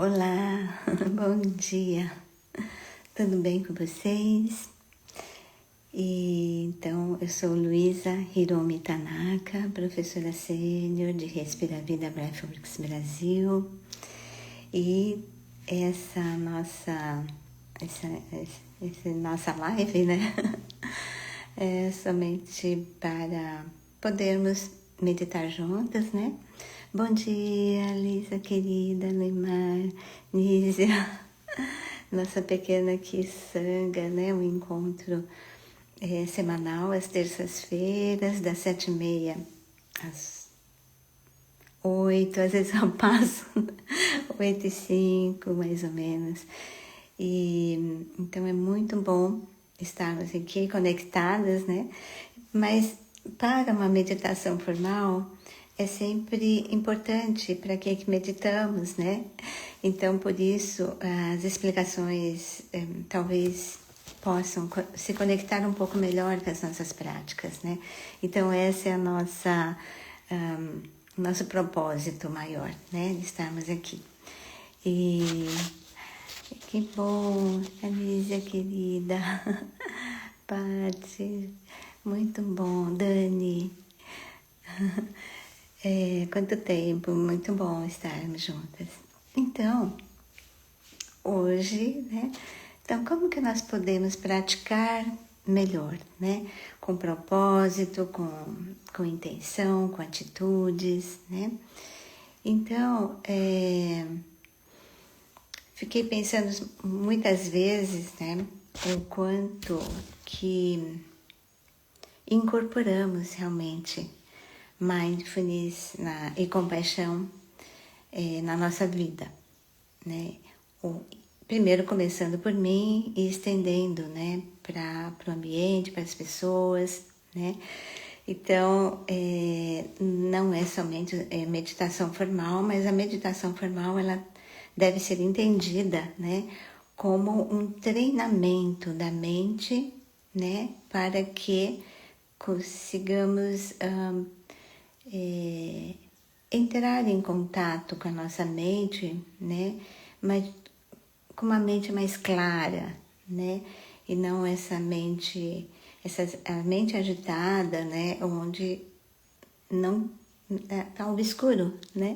Olá, bom dia, tudo bem com vocês? Então, eu sou Luísa Hiromi Tanaka, professora sênior de Respira Vida Breathworks Brasil, e essa nossa live, né, é somente para podermos meditar juntas, né? Bom dia, Lisa querida, Lemar, Nízia, nossa pequena Kisanga, né? O encontro semanal às terças-feiras, das 7h30 às 8, às vezes eu passo 8h05, mais ou menos. E então é muito bom estarmos aqui conectadas, né? Mas para uma meditação formal é sempre importante para que meditamos, né? Então, por isso, as explicações talvez possam se conectar um pouco melhor com as nossas práticas, né? Então, essa é a nosso propósito maior, né? De estarmos aqui. E que bom, Anísia querida, Paty, muito bom, Dani. Quanto tempo, muito bom estarmos juntas. Então, hoje, né? Então, como que nós podemos praticar melhor, né? Com propósito, com intenção, com atitudes, né? Então, fiquei pensando muitas vezes, né? O quanto que incorporamos realmente mindfulness e compaixão na nossa vida, né? Primeiro começando por mim e estendendo, né, para o ambiente, para as pessoas, né? Então, não é somente meditação formal, mas a meditação formal ela deve ser entendida, né, como um treinamento da mente, né, para que consigamos entrar em contato com a nossa mente, né, mas com uma mente mais clara, né, e não a mente agitada, né, onde não está obscuro, né,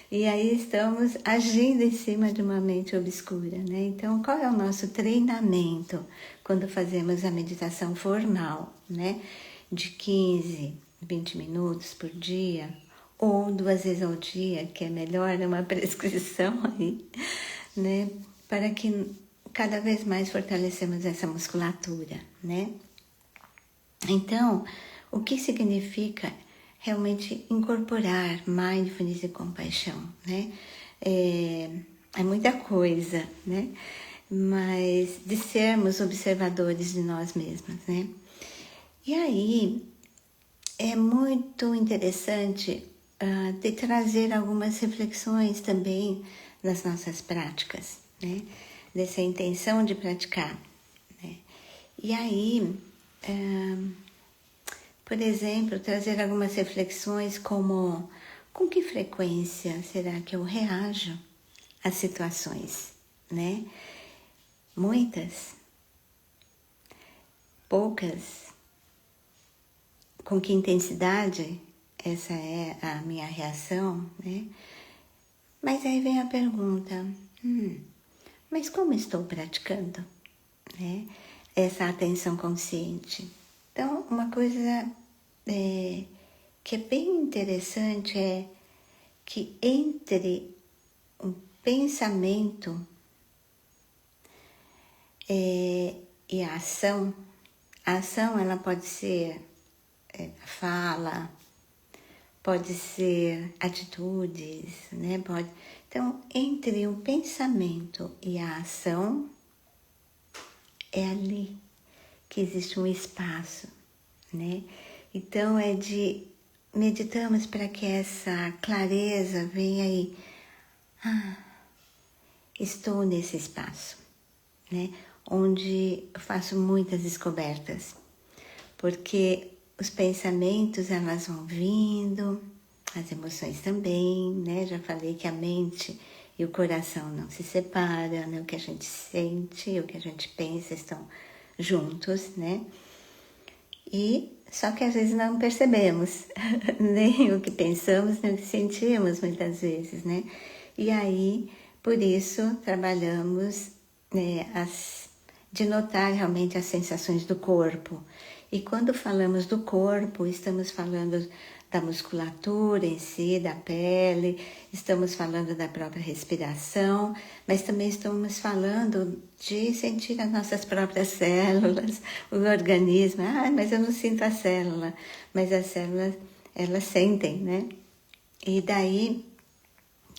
e aí estamos agindo em cima de uma mente obscura, né. Então, qual é o nosso treinamento quando fazemos a meditação formal, né, de 15-20 minutos por dia, ou 2 vezes ao dia, que é melhor, é uma prescrição aí, né? Para que cada vez mais fortalecemos essa musculatura, né? Então, o que significa realmente incorporar mindfulness e compaixão, né? É muita coisa, né? Mas de sermos observadores de nós mesmos, né? E aí, é muito interessante de trazer algumas reflexões também nas nossas práticas, né? Dessa intenção de praticar, né? E aí, por exemplo, trazer algumas reflexões como: com que frequência será que eu reajo às situações, né? Muitas? Poucas? Com que intensidade essa é a minha reação, né? Mas aí vem a pergunta, mas como estou praticando, né? Essa atenção consciente. Então, uma coisa que é bem interessante é que entre um pensamento e a ação ela pode ser fala, pode ser atitudes, né? Então, entre o pensamento e a ação, é ali que existe um espaço, né? Então, meditamos para que essa clareza venha aí. Estou nesse espaço, né? Onde eu faço muitas descobertas, porque os pensamentos, elas vão vindo, as emoções também, né? Já falei que a mente e o coração não se separa, né? O que a gente sente e o que a gente pensa estão juntos, né? E só que às vezes não percebemos nem o que pensamos, nem o que sentimos muitas vezes, né? E aí, por isso, trabalhamos, né, de notar realmente as sensações do corpo. E quando falamos do corpo, estamos falando da musculatura em si, da pele, estamos falando da própria respiração, mas também estamos falando de sentir as nossas próprias células, o organismo. Ah, mas eu não sinto a célula, mas as células, elas sentem, né? E daí,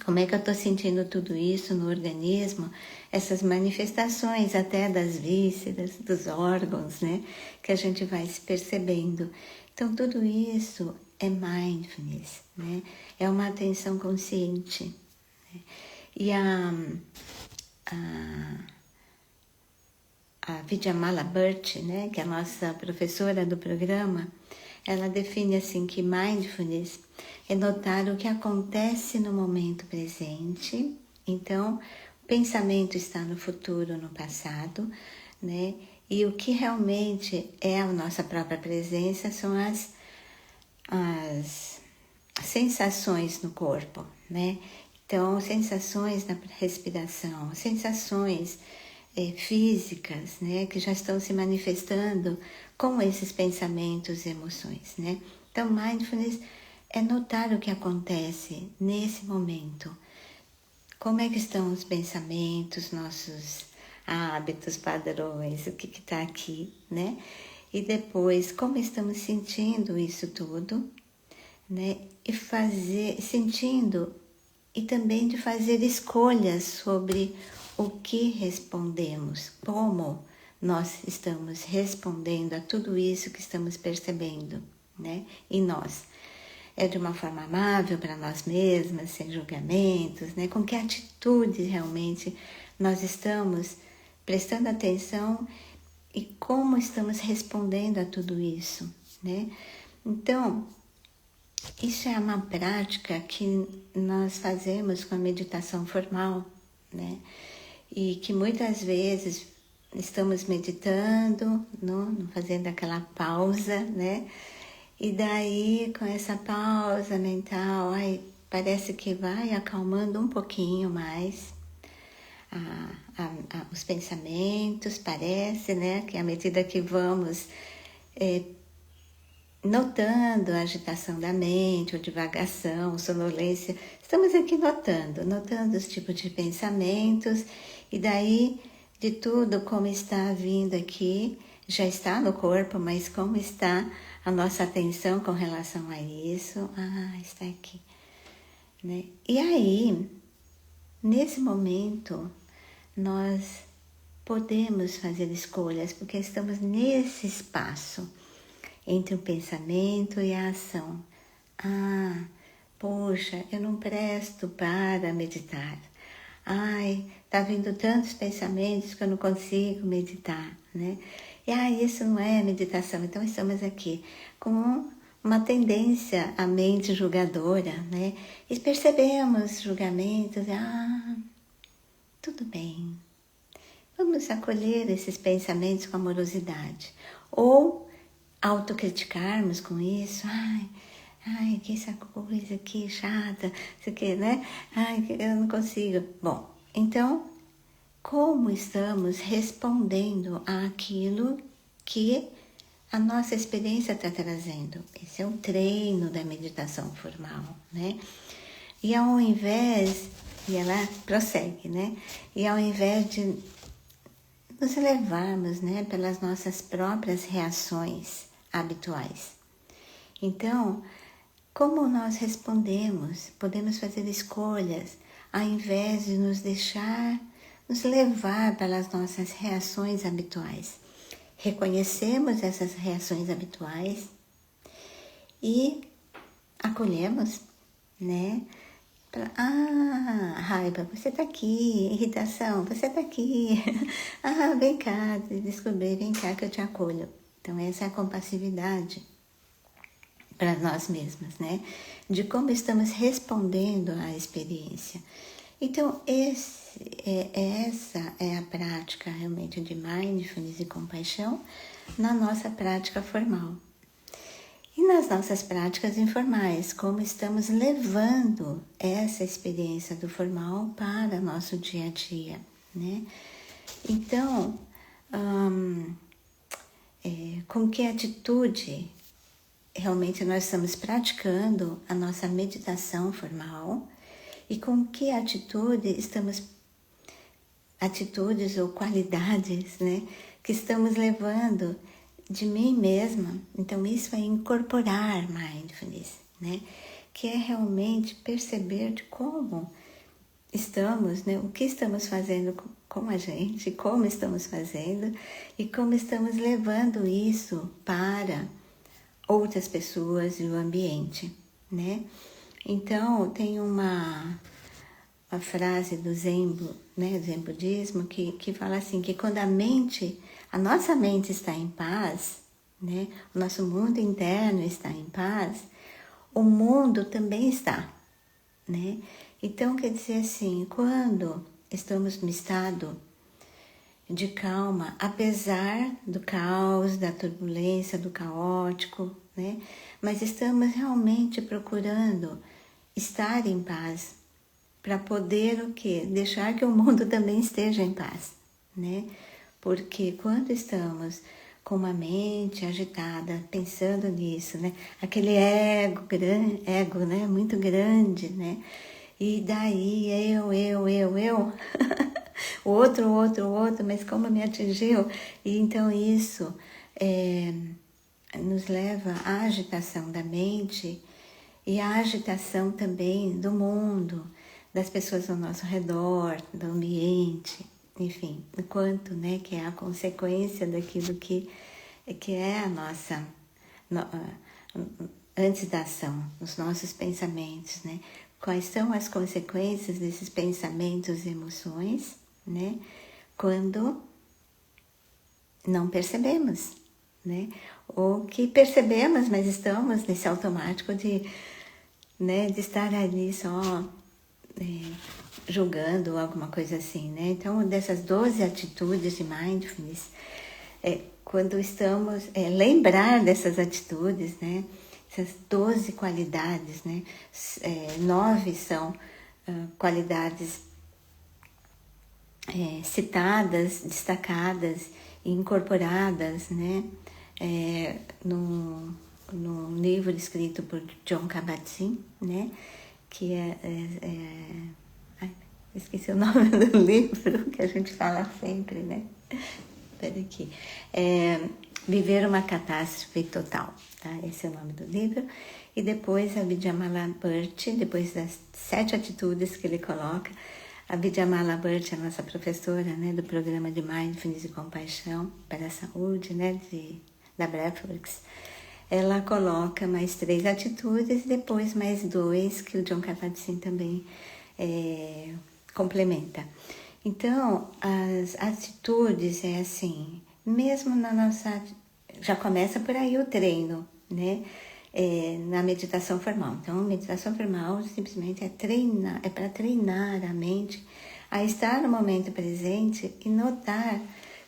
como é que eu estou sentindo tudo isso no organismo? Essas manifestações até das vísceras, dos órgãos, né? Que a gente vai se percebendo. Então, tudo isso é mindfulness, né? É uma atenção consciente. Né? E a Vidyamala Bhatt, né? Que é a nossa professora do programa, ela define assim que mindfulness é notar o que acontece no momento presente. Então, o pensamento está no futuro, no passado, né? E o que realmente é a nossa própria presença são as sensações no corpo, né? Então, sensações na respiração, sensações físicas, né? Que já estão se manifestando com esses pensamentos e emoções, né? Então, mindfulness é notar o que acontece nesse momento. Como é que estão os pensamentos, nossos hábitos, padrões, o que está aqui, né? E depois, como estamos sentindo isso tudo, né? E sentindo e também de fazer escolhas sobre o que respondemos, como nós estamos respondendo a tudo isso que estamos percebendo, né? Em nós. É de uma forma amável para nós mesmas, sem julgamentos, né? Com que atitude realmente nós estamos prestando atenção e como estamos respondendo a tudo isso, né? Então, isso é uma prática que nós fazemos com a meditação formal, né? E que muitas vezes estamos meditando, não fazendo aquela pausa, né? E daí, com essa pausa mental, parece que vai acalmando um pouquinho mais os pensamentos, parece, né? Que à medida que vamos notando a agitação da mente, ou divagação, sonolência, estamos aqui notando os tipos de pensamentos, e daí de tudo como está vindo aqui, já está no corpo, mas como está a nossa atenção com relação a isso? Está aqui, né? E aí, nesse momento, nós podemos fazer escolhas, porque estamos nesse espaço entre o pensamento e a ação. Poxa, eu não presto para meditar. Tá vindo tantos pensamentos que eu não consigo meditar, né? E isso não é meditação. Então estamos aqui com uma tendência à mente julgadora, né? E percebemos julgamentos, tudo bem. Vamos acolher esses pensamentos com amorosidade. Ou autocriticarmos com isso, que essa coisa aqui chata, isso aqui, né? Eu não consigo. Bom, então, como estamos respondendo àquilo que a nossa experiência está trazendo? Esse é um treino da meditação formal, né? E ao invés, e ela prossegue, né? E ao invés de nos levarmos, né, pelas nossas próprias reações habituais. Então, como nós respondemos, podemos fazer escolhas ao invés de nos levar pelas nossas reações habituais. Reconhecemos essas reações habituais e acolhemos, né? Raiva, você está aqui. Irritação, você está aqui. Vem cá, descobri, vem cá que eu te acolho. Então, essa é a compassividade para nós mesmas, né? De como estamos respondendo à experiência. Então, essa é a prática realmente de mindfulness e compaixão na nossa prática formal. E nas nossas práticas informais, como estamos levando essa experiência do formal para nosso dia a dia, né? Então, com que atitude realmente nós estamos praticando a nossa meditação formal e com que atitudes ou qualidades, né, que estamos levando de mim mesma. Então isso é incorporar mindfulness, né, que é realmente perceber de como estamos, né, o que estamos fazendo com a gente, como estamos fazendo e como estamos levando isso para outras pessoas e o ambiente, né? Então, tem uma frase do Zen, né, do Zen budismo, que fala assim, que quando a nossa mente está em paz, né, o nosso mundo interno está em paz, o mundo também está, né? Então, quer dizer assim, quando estamos no estado de calma, apesar do caos, da turbulência, do caótico, né? Mas estamos realmente procurando estar em paz para poder o quê? Deixar que o mundo também esteja em paz, né? Porque quando estamos com uma mente agitada, pensando nisso, né? Aquele ego, né? Muito grande, né? E daí eu, o outro, mas como me atingiu? E então isso nos leva à agitação da mente e à agitação também do mundo, das pessoas ao nosso redor, do ambiente, enfim, o quanto, né, que é a consequência daquilo que é a nossa, antes da ação, os nossos pensamentos, né? Quais são as consequências desses pensamentos e emoções, né? Quando não percebemos, né? Ou que percebemos, mas estamos nesse automático de, né, de estar ali só julgando alguma coisa assim, né? Então, dessas 12 atitudes de mindfulness, quando estamos, lembrar dessas atitudes, né? Essas 12 qualidades, né? 9 são qualidades citadas, destacadas e incorporadas, né? No livro escrito por Jon Kabat-Zinn, né? Que esqueci o nome do livro que a gente fala sempre, né? Espera aqui. Viver uma catástrofe total, tá? Esse é o nome do livro. E depois a Vidyamala Burt, depois das 7 atitudes que ele coloca, a Vidyamala Burt é a nossa professora, né, do programa de Mindfulness e Compaixão para a Saúde, né, da Breathworks. Ela coloca mais 3 atitudes e depois mais 2 que o Jon Kabat-Zinn também complementa. Então, as atitudes é assim, mesmo na nossa... Já começa por aí o treino, né? Na meditação formal. Então, meditação formal simplesmente é para treinar a mente a estar no momento presente e notar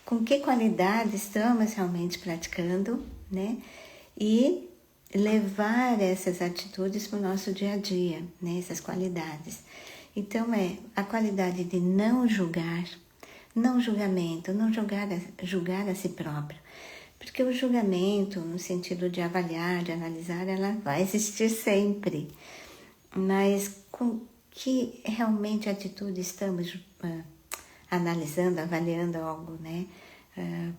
com que qualidade estamos realmente praticando, né? E levar essas atitudes para o nosso dia a dia, né? Essas qualidades. Então, a qualidade de não julgar, não julgamento, não julgar a si próprio. Porque o julgamento, no sentido de avaliar, de analisar, ela vai existir sempre. Mas com que realmente atitude estamos analisando, avaliando algo, né?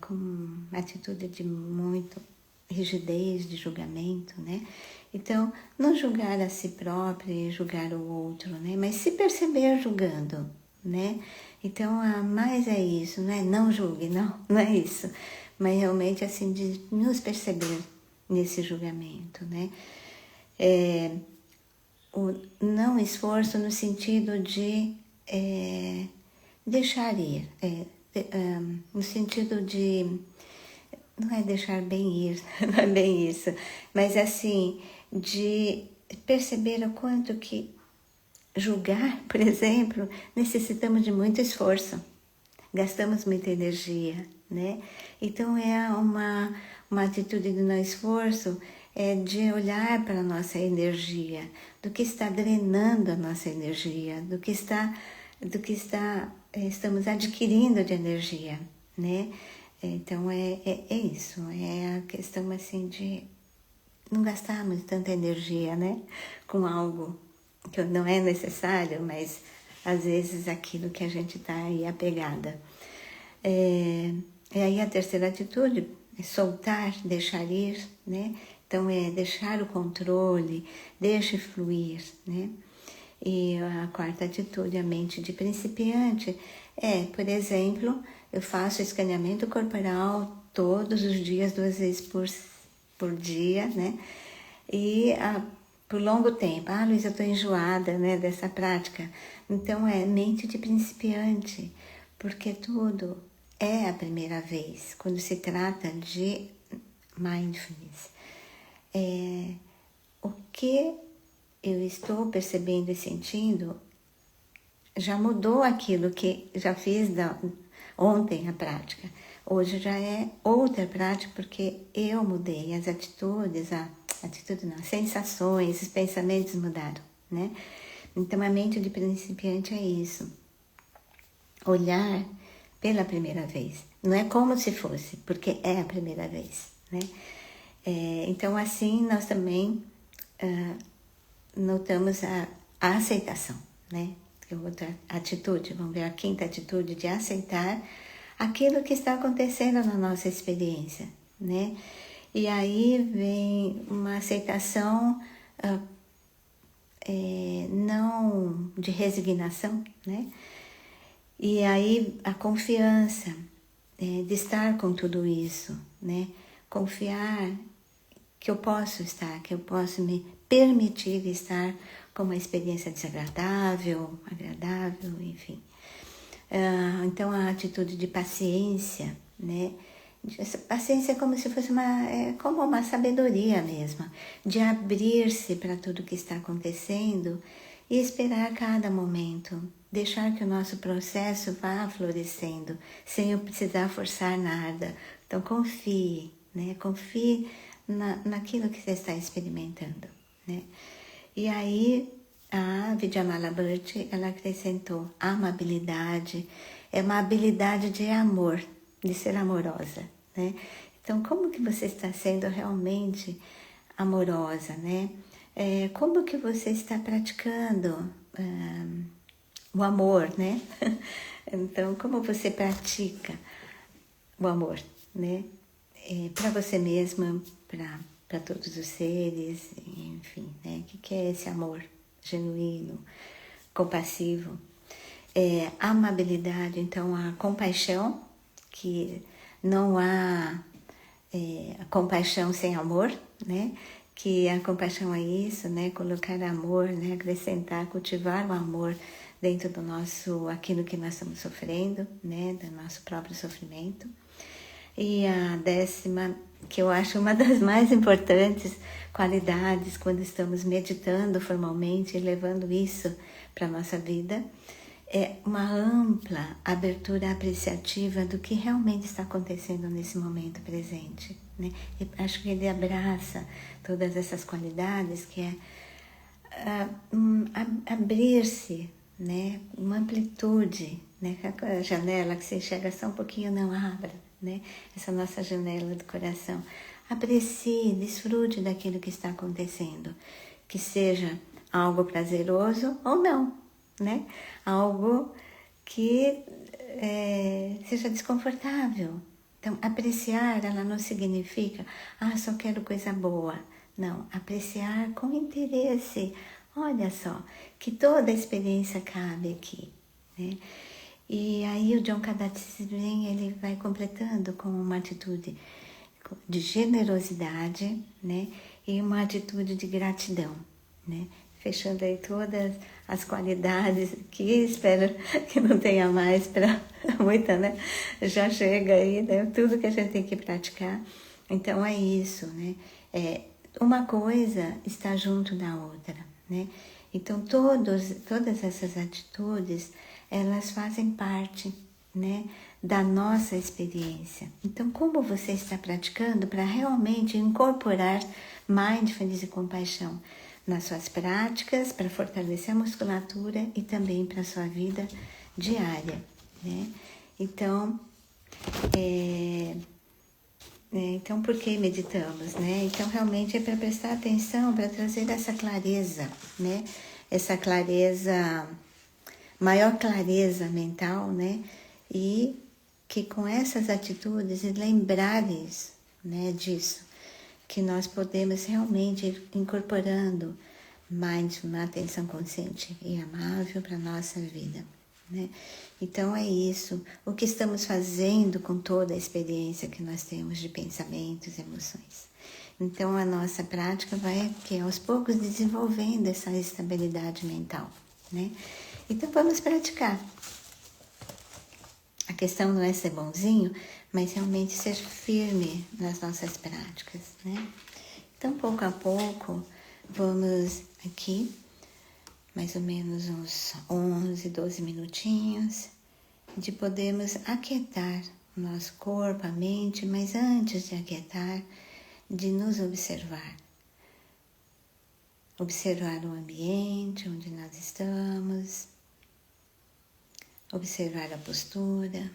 Com uma atitude de muito rigidez, de julgamento, né? Então, não julgar a si próprio e julgar o outro, né? Mas se perceber julgando, né? Então, mais é isso, né? Não julgue, não é isso. Mas realmente, assim, de nos perceber nesse julgamento, né? O não esforço no sentido de deixar ir, no sentido de... Não é deixar bem ir, não é bem isso, mas assim, de perceber o quanto que julgar, por exemplo, necessitamos de muito esforço, gastamos muita energia, né? Então é uma atitude de não esforço, é de olhar para a nossa energia, do que está drenando a nossa energia, do que estamos adquirindo de energia, né? Então é isso, é a questão assim de não gastarmos tanta energia, né? Com algo que não é necessário, mas às vezes aquilo que a gente está aí apegada. E aí a terceira atitude é soltar, deixar ir, né? Então é deixar o controle, deixe fluir, né? E a quarta atitude, a mente de principiante, por exemplo, eu faço escaneamento corporal todos os dias, 2 vezes por dia, né? E por longo tempo. Luísa, eu estou enjoada, né, dessa prática. Então é mente de principiante, porque tudo é a primeira vez quando se trata de mindfulness. O que eu estou percebendo e sentindo já mudou aquilo que já fiz ontem a prática. Hoje já é outra prática porque eu mudei as atitudes, as sensações, os pensamentos mudaram, né? Então a mente de principiante é isso. Olhar pela primeira vez. Não é como se fosse, porque é a primeira vez, né? Então assim nós também notamos a aceitação, né? Outra atitude, vamos ver a quinta atitude de aceitar aquilo que está acontecendo na nossa experiência, né? E aí vem uma aceitação não de resignação, né? E aí a confiança de estar com tudo isso, né? Confiar que eu posso estar, que eu posso me permitir estar com uma experiência desagradável, agradável, enfim. Então a atitude de paciência, né? Essa paciência é como se fosse como uma sabedoria mesmo, de abrir-se para tudo que está acontecendo e esperar cada momento, deixar que o nosso processo vá florescendo, sem eu precisar forçar nada. Então confie, né? Confie naquilo que você está experimentando, né? E aí a Vidyamala Bhatt, ela acrescentou: a amabilidade é uma habilidade de amor, de ser amorosa, né? Então, como que você está sendo realmente amorosa, né? Como que você está praticando o amor, né? Então, como você pratica o amor, né? Para você mesma, para todos os seres, enfim, né? O que é esse amor genuíno, compassivo? A amabilidade, então a compaixão, que não há compaixão sem amor, né? Que a compaixão é isso, né? Colocar amor, né? Acrescentar, cultivar o amor dentro do aquilo que nós estamos sofrendo, né? Do nosso próprio sofrimento. E a 10ª, que eu acho uma das mais importantes qualidades quando estamos meditando formalmente e levando isso para a nossa vida, é uma ampla abertura apreciativa do que realmente está acontecendo nesse momento presente, né? E acho que ele abraça todas essas qualidades, que é abrir-se, né? Uma amplitude, né? A janela que você enxerga só um pouquinho, não abra, né? Essa nossa janela do coração. Aprecie, desfrute daquilo que está acontecendo, que seja algo prazeroso ou não, né? Algo que seja desconfortável. Então, apreciar, ela não significa, só quero coisa boa. Não, apreciar com interesse. Olha só, que toda a experiência cabe aqui, né? E aí o John Kabat-Zinn, ele vai completando com uma atitude de generosidade, né? E uma atitude de gratidão, né? Fechando aí todas as qualidades que espero que não tenha mais para muita, né? Já chega aí, né? Tudo que a gente tem que praticar. Então é isso, né? Uma coisa está junto da outra, né? Então, todas essas atitudes, elas fazem parte, né, da nossa experiência. Então, como você está praticando para realmente incorporar mindfulness e compaixão nas suas práticas, para fortalecer a musculatura e também para a sua vida diária, né? Então, então, por que meditamos, né? Então, realmente é para prestar atenção, para trazer essa clareza, né? Essa clareza, maior clareza mental, né? E que com essas atitudes e lembrares, né, disso, que nós podemos realmente ir incorporando mindfulness, uma atenção consciente e amável para a nossa vida, né? Então é isso, o que estamos fazendo com toda a experiência que nós temos de pensamentos e emoções. Então a nossa prática vai que aos poucos desenvolvendo essa estabilidade mental, né? Então vamos praticar. A questão não é ser bonzinho, mas realmente ser firme nas nossas práticas, né? Então pouco a pouco vamos aqui mais ou menos uns 11, 12 minutinhos, de podermos aquietar o nosso corpo, a mente, mas antes de aquietar, de nos observar. Observar o ambiente onde nós estamos, observar a postura.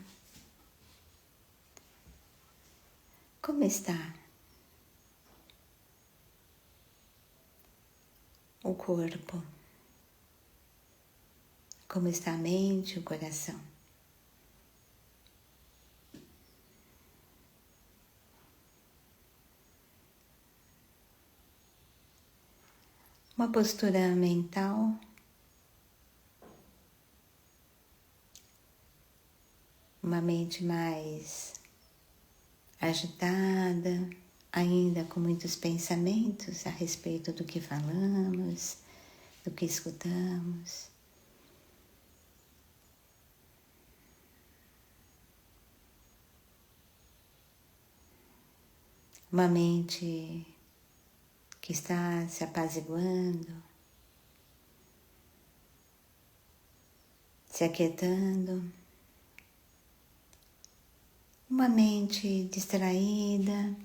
Como está o corpo? Como está a mente, o coração? Uma postura mental, uma mente mais agitada, ainda com muitos pensamentos a respeito do que falamos, do que escutamos. Uma mente que está se apaziguando, se aquietando. Uma mente distraída,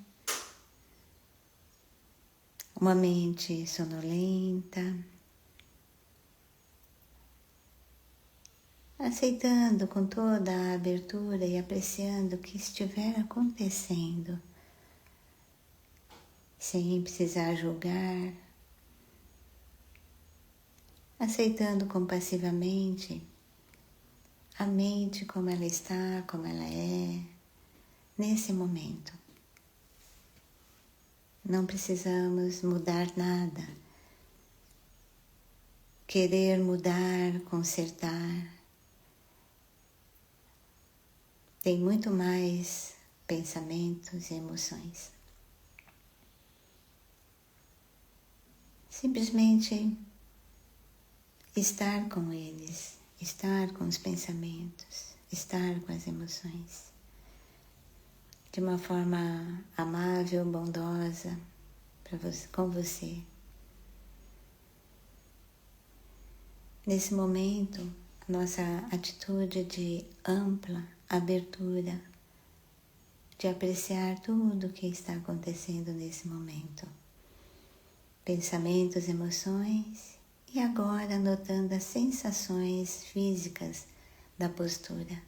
uma mente sonolenta, aceitando com toda a abertura e apreciando o que estiver acontecendo, sem precisar julgar, aceitando compassivamente a mente como ela está, como ela é, nesse momento. Não precisamos mudar nada, querer mudar, consertar. Tem muito mais pensamentos e emoções. Simplesmente estar com eles, estar com os pensamentos, estar com as emoções, de uma forma amável, bondosa com você. Nesse momento, nossa atitude de ampla abertura, de apreciar tudo o que está acontecendo nesse momento. Pensamentos, emoções e agora notando as sensações físicas da postura.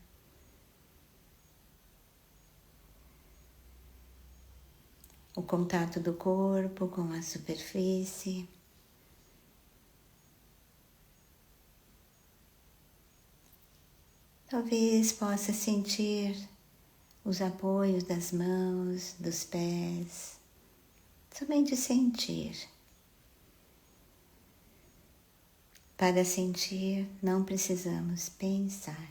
O contato do corpo com a superfície. Talvez possa sentir os apoios das mãos, dos pés. Somente sentir. Para sentir, não precisamos pensar.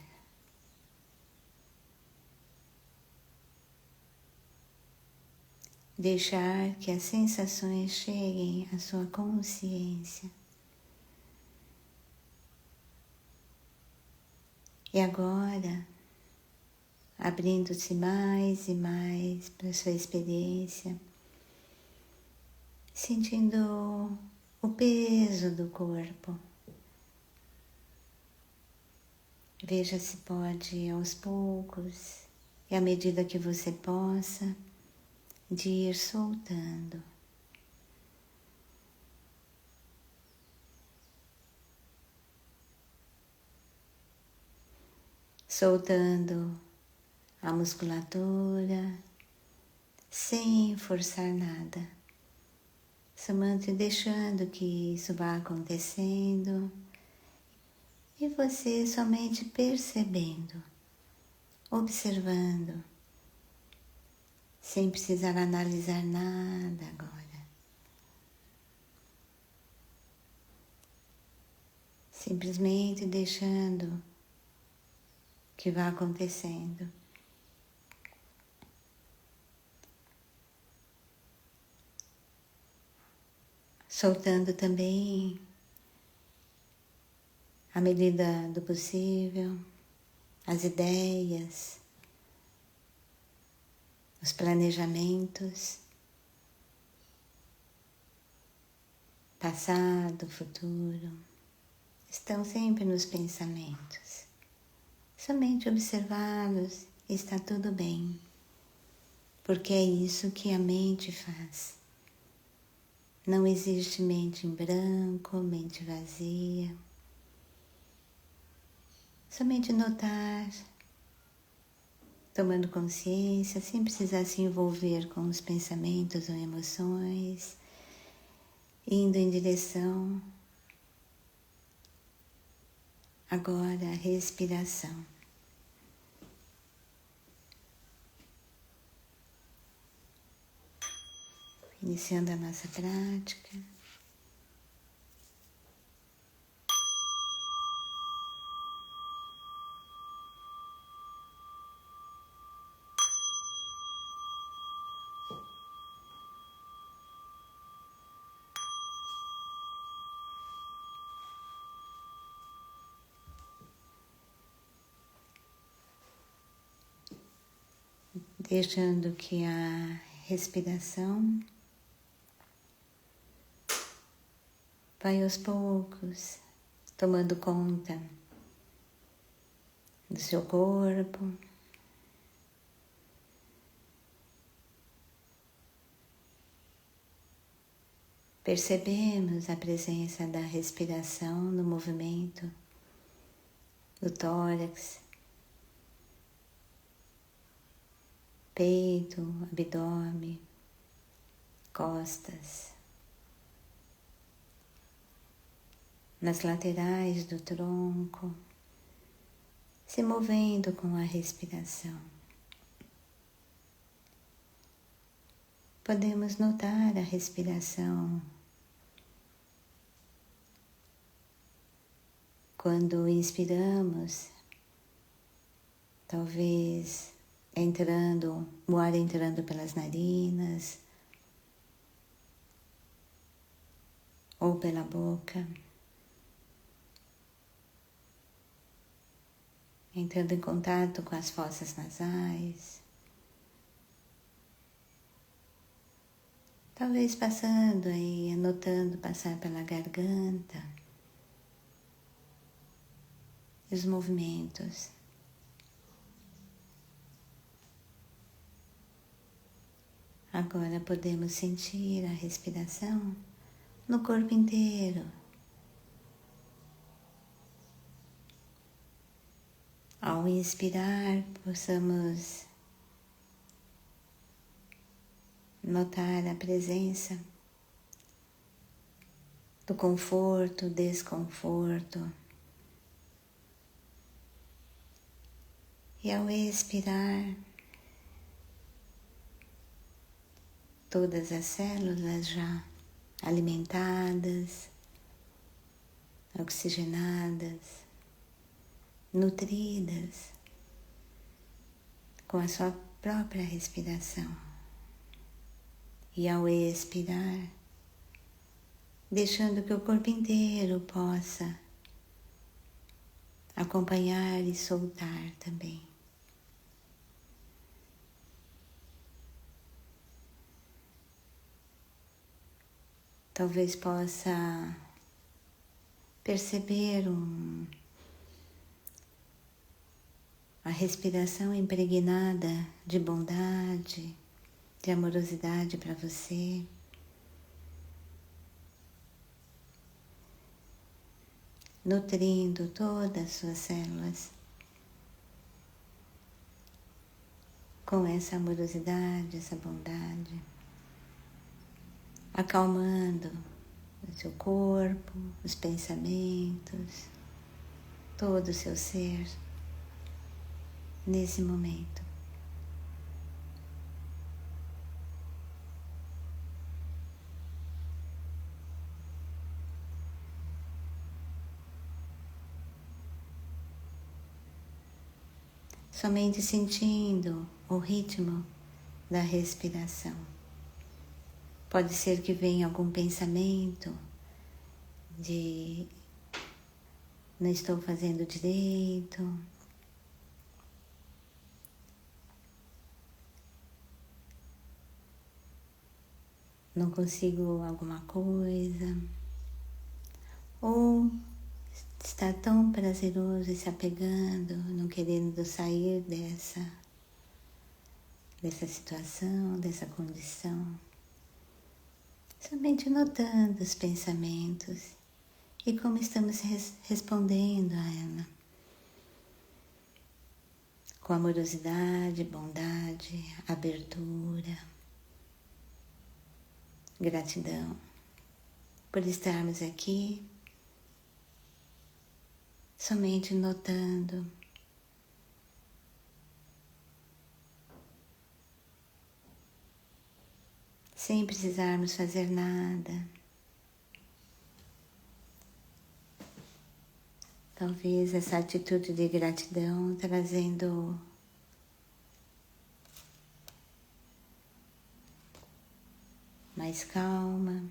Deixar que as sensações cheguem à sua consciência. E agora, abrindo-se mais e mais para a sua experiência, sentindo o peso do corpo. Veja se pode, aos poucos, e à medida que você possa, de ir soltando. Soltando a musculatura, sem forçar nada. Somente deixando que isso vá acontecendo e você somente percebendo, observando, sem precisar analisar nada agora. Simplesmente deixando que vá acontecendo. Soltando também, à medida do possível, as ideias, os planejamentos, passado, futuro, estão sempre nos pensamentos. Somente observá-los e está tudo bem, porque é isso que a mente faz. Não existe mente em branco, mente vazia. Somente notar, tomando consciência, sem precisar se envolver com os pensamentos ou emoções, indo em direção agora à respiração. Iniciando a nossa prática. Deixando que a respiração vai aos poucos, tomando conta do seu corpo. Percebemos a presença da respiração no movimento do tórax, peito, abdômen, costas, nas laterais do tronco, se movendo com a respiração. Podemos notar a respiração quando inspiramos, talvez o ar entrando pelas narinas ou pela boca, entrando em contato com as fossas nasais, talvez passando aí, notando passar pela garganta, e os movimentos. Agora podemos sentir a respiração no corpo inteiro. Ao inspirar, possamos notar a presença do conforto, desconforto. E ao expirar, todas as células já alimentadas, oxigenadas, nutridas com a sua própria respiração. E ao expirar, deixando que o corpo inteiro possa acompanhar e soltar também. talvez possa perceber a respiração impregnada de bondade, de amorosidade para você. Nutrindo todas as suas células com essa amorosidade, essa bondade, acalmando o seu corpo, os pensamentos, todo o seu ser nesse momento. Somente sentindo o ritmo da respiração. Pode ser que venha algum pensamento de não estou fazendo direito, não consigo alguma coisa, ou está tão prazeroso e se apegando, não querendo sair dessa situação, dessa condição. Somente notando os pensamentos e como estamos respondendo a ela. Com amorosidade, bondade, abertura, gratidão por estarmos aqui, somente notando. Sem precisarmos fazer nada. Talvez essa atitude de gratidão trazendo mais calma,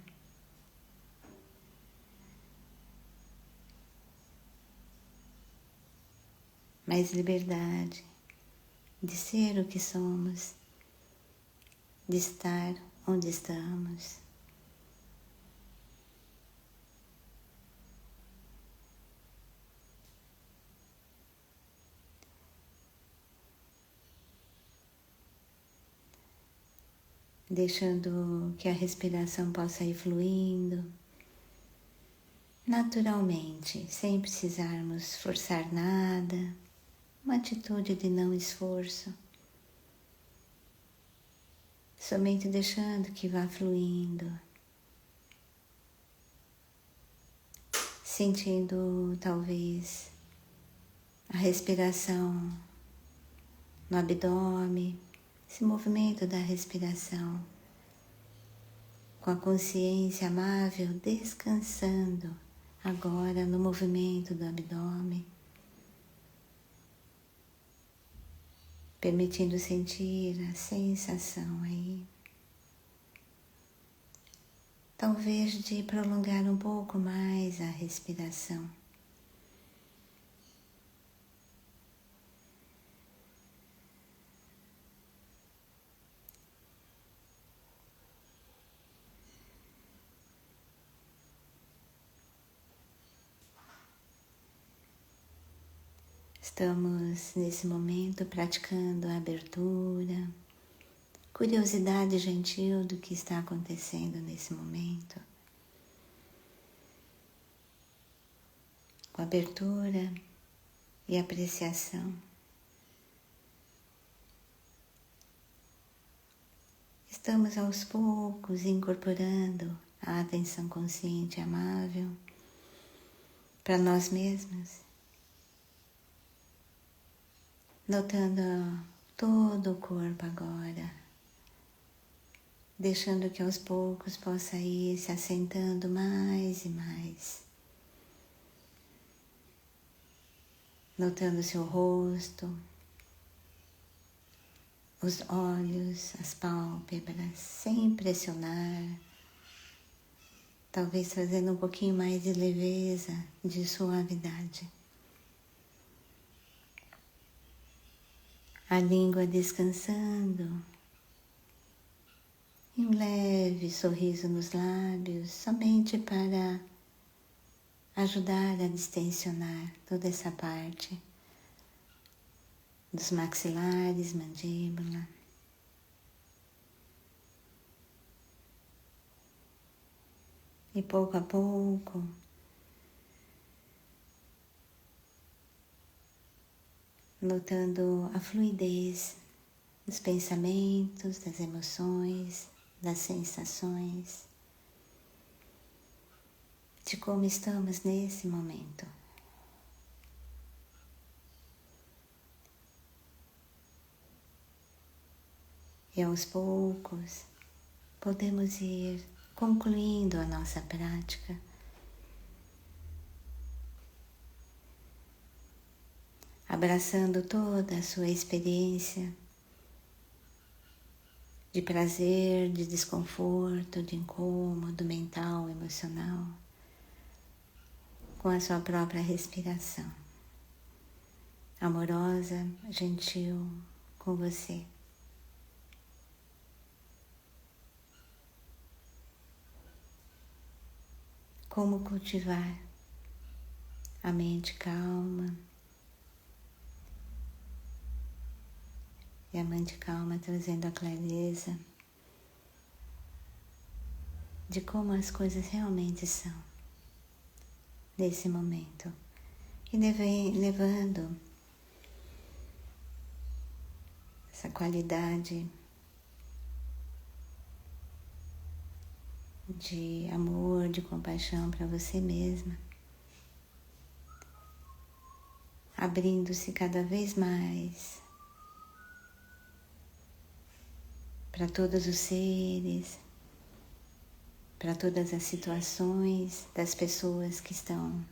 mais liberdade de ser o que somos, de estar onde estamos. Deixando que a respiração possa ir fluindo naturalmente, sem precisarmos forçar nada, uma atitude de não esforço. Somente deixando que vá fluindo, sentindo talvez a respiração no abdômen, esse movimento da respiração, com a consciência amável descansando agora no movimento do abdômen, permitindo sentir a sensação aí. Talvez de prolongar um pouco mais a respiração. Estamos nesse momento praticando a abertura, curiosidade gentil do que está acontecendo nesse momento. Com abertura e apreciação. Estamos aos poucos incorporando a atenção consciente e amável para nós mesmos, notando todo o corpo agora, deixando que aos poucos possa ir se assentando mais e mais, notando seu rosto, os olhos, as pálpebras, sem pressionar, talvez trazendo um pouquinho mais de leveza, de suavidade. A língua descansando, E um leve sorriso nos lábios, somente para ajudar a distensionar toda essa parte dos maxilares, mandíbula. E pouco a pouco, notando a fluidez dos pensamentos, das emoções, das sensações, de como estamos nesse momento. E aos poucos podemos ir concluindo a nossa prática, abraçando toda a sua experiência de prazer, de desconforto, de incômodo mental, emocional, com a sua própria respiração, amorosa, gentil com você. Como cultivar a mente calma e a mente calma trazendo a clareza de como as coisas realmente são nesse momento e levando essa qualidade de amor, de compaixão para você mesma, abrindo-se cada vez mais para todos os seres, para todas as situações das pessoas que estão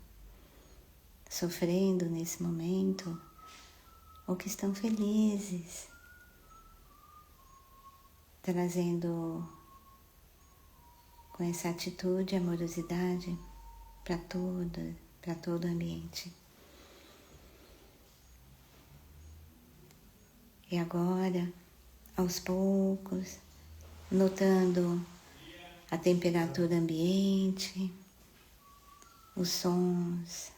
sofrendo nesse momento ou que estão felizes, trazendo com essa atitude e amorosidade para todo o ambiente. E agora, aos poucos, notando a temperatura ambiente, os sons,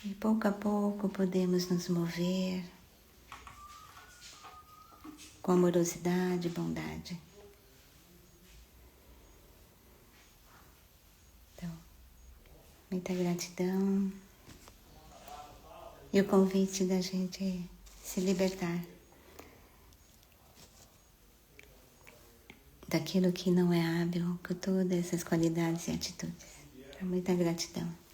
e pouco a pouco podemos nos mover com amorosidade e bondade. Então, muita gratidão e o convite da gente se libertar daquilo que não é hábil, com todas essas qualidades e atitudes. Muita gratidão.